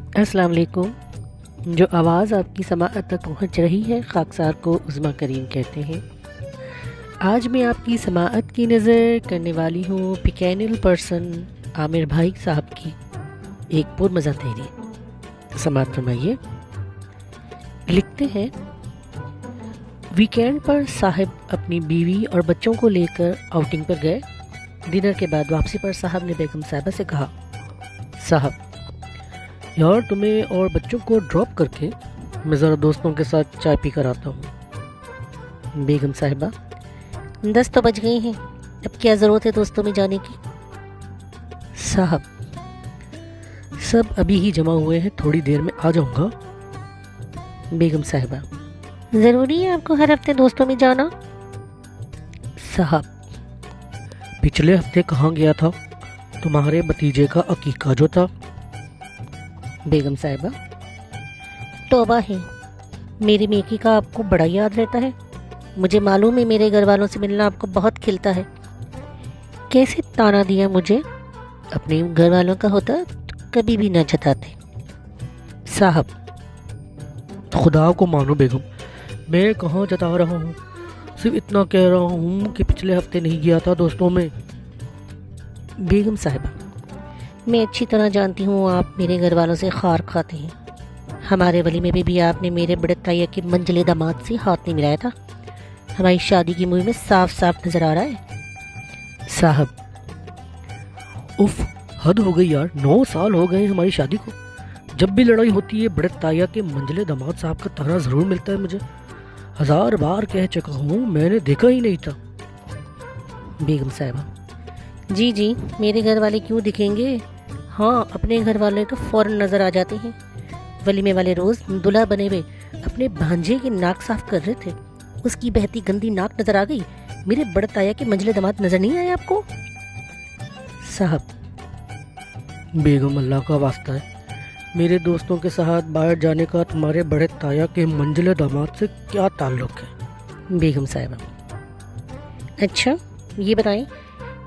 السلام علیکم۔ جو آواز آپ کی سماعت تک پہنچ رہی ہے خاکسار کو عظمیٰ کریم کہتے ہیں۔ آج میں آپ کی سماعت کی نظر کرنے والی ہوں پیکینل پرسن عامر بھائی صاحب کی ایک پرمزہ تحریر، سماعت فرمائیے۔ لکھتے ہیں، ویکینڈ پر صاحب اپنی بیوی اور بچوں کو لے کر آؤٹنگ پر گئے۔ ڈنر کے بعد واپسی پر صاحب نے بیگم صاحبہ سے کہا، صاحب یار تمہیں اور بچوں کو ڈراپ کر کے میں ذرا دوستوں کے ساتھ چائے پی کر آتا ہوں۔ بیگم صاحبہ، 10 تو بج گئے ہیں، اب کیا ضرورت ہے دوستوں میں جانے کی؟ صاحب سب ابھی ہی جمع ہوئے ہیں، تھوڑی دیر میں آ جاؤں گا۔ بیگم صاحبہ، ضروری ہے آپ کو ہر ہفتے دوستوں میں جانا؟ صاحب پچھلے ہفتے کہاں گیا تھا؟ تمہارے بھتیجے کا عقیقہ جو تھا۔ بیگم صاحبہ، توبہ ہے، میری میکی کا آپ کو بڑا یاد رہتا ہے۔ مجھے معلوم ہے میرے گھر والوں سے ملنا آپ کو بہت کھلتا ہے۔ کیسے تانا دیا مجھے، اپنے گھر والوں کا ہوتا تو کبھی بھی نہ جتاتے۔ صاحب خدا کو مانو بیگم، میں کہاں جتا رہا ہوں، صرف اتنا کہہ رہا ہوں کہ پچھلے ہفتے نہیں گیا تھا دوستوں میں۔ بیگم صاحبہ، میں اچھی طرح جانتی ہوں آپ میرے گھر والوں سے خار کھاتے ہیں۔ ہمارے ولیمے میں بھی آپ نے میرے بڑے تایا کے منجلے داماد سے ہاتھ نہیں ملایا تھا۔ ہماری شادی کی مووی میں صاف صاف نظر آ رہا ہے۔ صاحب اف، حد ہو گئی یار، 9 سال ہو گئے ہماری شادی کو، جب بھی لڑائی ہوتی ہے بڑے تایا کے منجلے داماد صاحب کا تانا ضرور ملتا ہے مجھے۔ 1000 بار کہہ چکا ہوں، میں نے دیکھا ہی نہیں تھا۔ بیگم صاحبہ، جی میرے گھر والے کیوں دکھیں گے؟ ہاں، اپنے گھر والے تو فوراً نظر آ جاتے ہیں۔ ولیمے والے روز دلہا بنے ہوئے اپنے بھانجے کی ناک صاف کر رہے تھے، اس کی بہتی گندی ناک نظر آ گئی، میرے بڑے تایا کے منجلے داماد نظر نہیں آئے آپ کو؟ صاحب بیگم اللہ کا واسطہ ہے، میرے دوستوں کے ساتھ باہر جانے کا تمہارے بڑے تایا کے منجلے داماد سے کیا تعلق ہے؟ بیگم صاحبہ، اچھا یہ بتائیں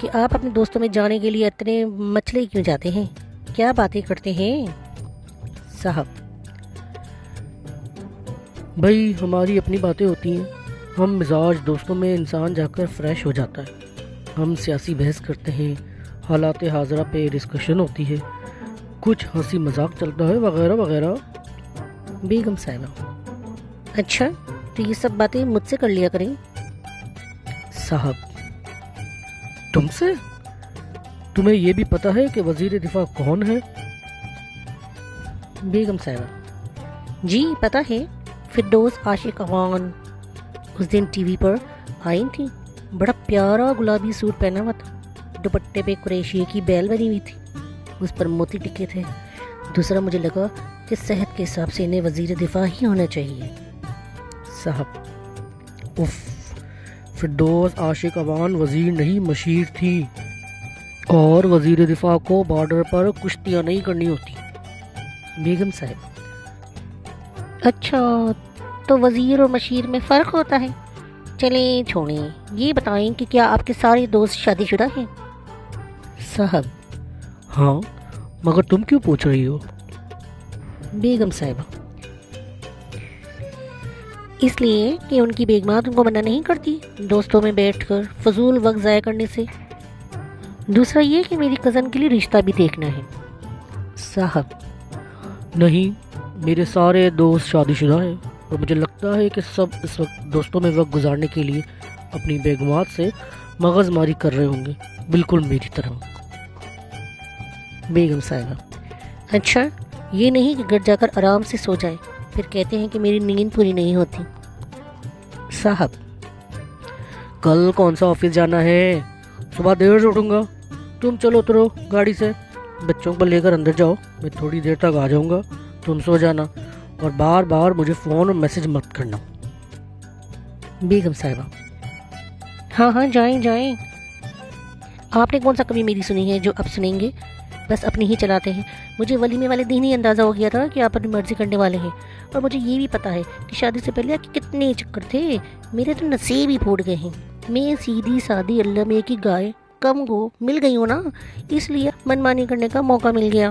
کہ آپ اپنے دوستوں میں جانے کے لیے اتنے مچلے کیوں جاتے ہیں؟ کیا باتیں کرتے ہیں؟ صاحب بھائی ہماری اپنی باتیں ہوتی ہیں، ہم مزاج دوستوں میں انسان جا کر فریش ہو جاتا ہے، ہم سیاسی بحث کرتے ہیں، حالات حاضرہ پہ ڈسکشن ہوتی ہے، کچھ ہنسی مذاق چلتا ہے وغیرہ وغیرہ۔ بیگم صاحبہ، اچھا تو یہ سب باتیں مجھ سے کر لیا کریں۔ صاحب تم سے؟ تمہیں یہ بھی پتہ ہے کہ وزیر دفاع کون ہے؟ بیگم صاحبہ، جی پتہ ہے، فردوس عاشق افغان اس دن ٹی وی پر آئی تھی، بڑا پیارا گلابی سوٹ پہنا ہوا تھا، دوپٹے پہ قریشیے کی بیل بنی ہوئی تھی، اس پر موتی ٹکے تھے۔ دوسرا مجھے لگا کہ صحت کے حساب سے انہیں وزیر دفاع ہی ہونا چاہیے۔ صاحب اف، فردوس عاشق افغان وزیر نہیں مشیر تھی، اور وزیر دفاع کو بارڈر پر کشتیاں نہیں کرنی ہوتی۔ بیگم صاحب، اچھا تو وزیر اور مشیر میں فرق ہوتا ہے؟ چلیں چھوڑیں، یہ بتائیں کہ کیا آپ کے سارے دوست شادی شدہ ہیں؟ صاحب ہاں، مگر تم کیوں پوچھ رہی ہو؟ بیگم صاحبہ، اس لیے کہ ان کی بیگمات ان کو منع نہیں کرتی دوستوں میں بیٹھ کر فضول وقت ضائع کرنے سے۔ دوسرا یہ کہ میری کزن کے لیے رشتہ بھی دیکھنا ہے۔ صاحب نہیں، میرے سارے دوست شادی شدہ ہیں، اور مجھے لگتا ہے کہ سب اس وقت دوستوں میں وقت گزارنے کے لیے اپنی بیگمات سے مغز ماری کر رہے ہوں گے، بالکل میری طرح۔ بیگم صاحبہ، اچھا یہ نہیں کہ گھر جا کر آرام سے سو جائیں، پھر کہتے ہیں کہ میری نیند پوری نہیں ہوتی۔ صاحب کل کون سا آفس جانا ہے، صبح دیر سے اٹھوں گا، تم چلو اترو گاڑی سے، بچوں کو لے کر اندر جاؤ، میں تھوڑی دیر تک آ جاؤں گا، تم سو جانا، اور بار بار مجھے فون اور میسج مت کرنا۔ بیگم صاحبہ، ہاں جائیں۔ آپ نے کون سا کبھی میری سنی ہے جو اب سنیں گے؟ بس اپنی ہی چلاتے ہیں۔ مجھے ولیمے والے دن ہی اندازہ ہو گیا تھا کہ آپ اپنی مرضی کرنے والے ہیں، اور مجھے یہ بھی پتہ ہے کہ شادی سے پہلے آپ کے کتنے چکر تھے، میرے تو نصیب ہی پھوٹ گئے ہیں۔ میں سیدھی سادی اللہ میں کی گائے کم گو مل گئی ہوں نا، اس لیے من مانی کرنے کا موقع مل گیا۔